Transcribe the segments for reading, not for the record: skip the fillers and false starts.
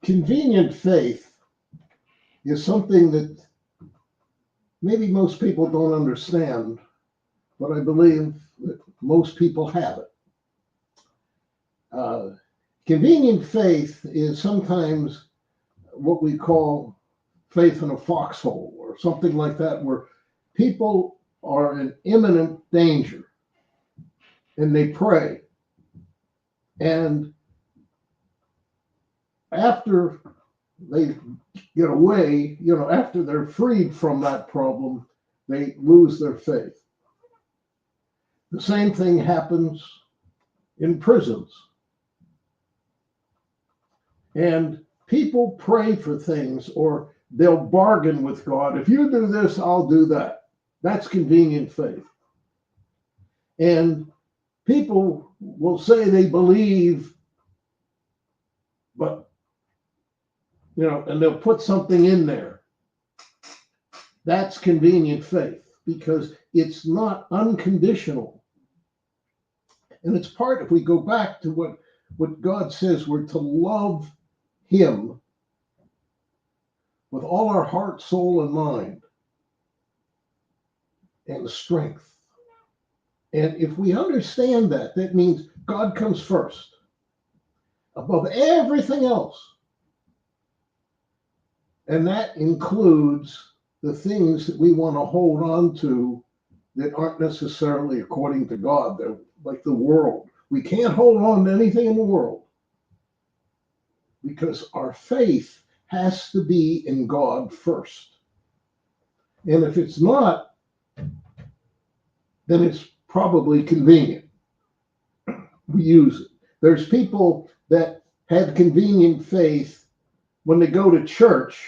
Convenient faith is something that maybe most people don't understand, but I believe that most people have it. Convenient faith is sometimes what we call faith in a foxhole or something like that, where people are in imminent danger and they pray. And after they get away, after they're freed from that problem, they lose their faith. The same thing happens in prisons. And people pray for things, or they'll bargain with God. If you do this, I'll do that. That's convenient faith. And people will say they believe, but, and they'll put something in there. That's convenient faith because it's not unconditional. And it's if we go back to what God says, we're to love Him with all our heart, soul, and mind, and strength. And if we understand that, that means God comes first, above everything else. And that includes the things that we want to hold on to that aren't necessarily according to God. They're like the world. We can't hold on to anything in the world because our faith has to be in God first. And if it's not, then it's probably convenient. We use it. There's people that have convenient faith when they go to church.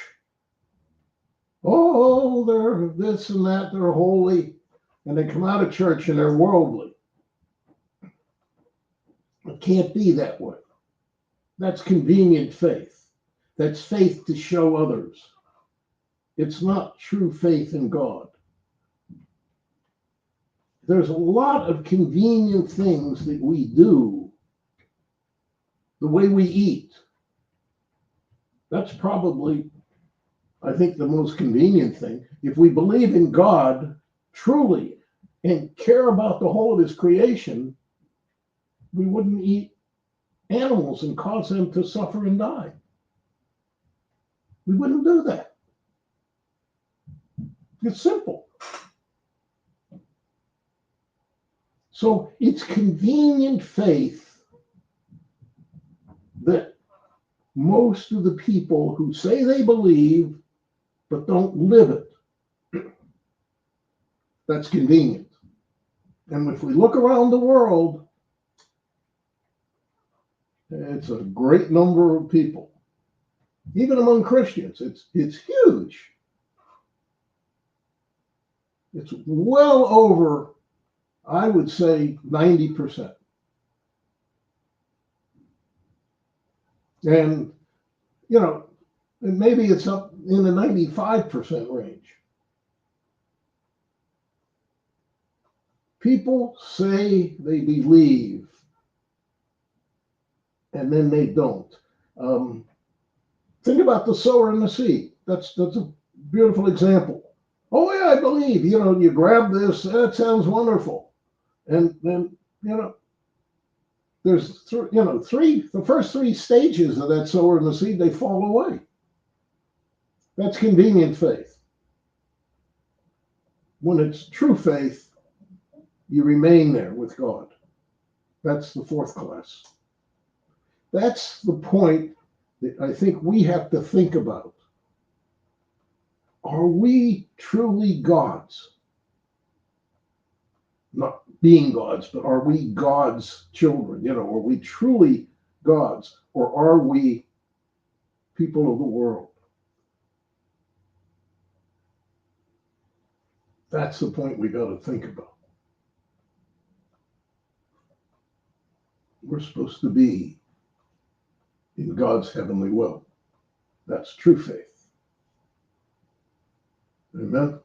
Oh, they're this and that, they're holy. And they come out of church and they're worldly. It can't be that way. That's convenient faith. That's faith to show others. It's not true faith in God. There's a lot of convenient things that we do. The way we eat. That's probably, I think, the most convenient thing. If we believe in God truly and care about the whole of His creation, we wouldn't eat animals and cause them to suffer and die. We wouldn't do that. It's simple. So it's convenient faith that most of the people who say they believe but don't live it, that's convenient. And if we look around the world, it's a great number of people. Even among Christians, it's huge. It's well over, I would say, 90%. And, and maybe it's up in the 95% range. People say they believe, and then they don't. Think about the sower and the seed. That's a beautiful example. Oh yeah, I believe. You grab this. That sounds wonderful, and then there's the first three stages of that sower and the seed, they fall away. That's convenient faith. When it's true faith, you remain there with God. That's the fourth class. That's the point that I think we have to think about. Are we truly gods? Not being gods, but are we God's children? Are we truly gods? Or are we people of the world? That's the point we got to think about. We're supposed to be in God's heavenly will. That's true faith. Amen.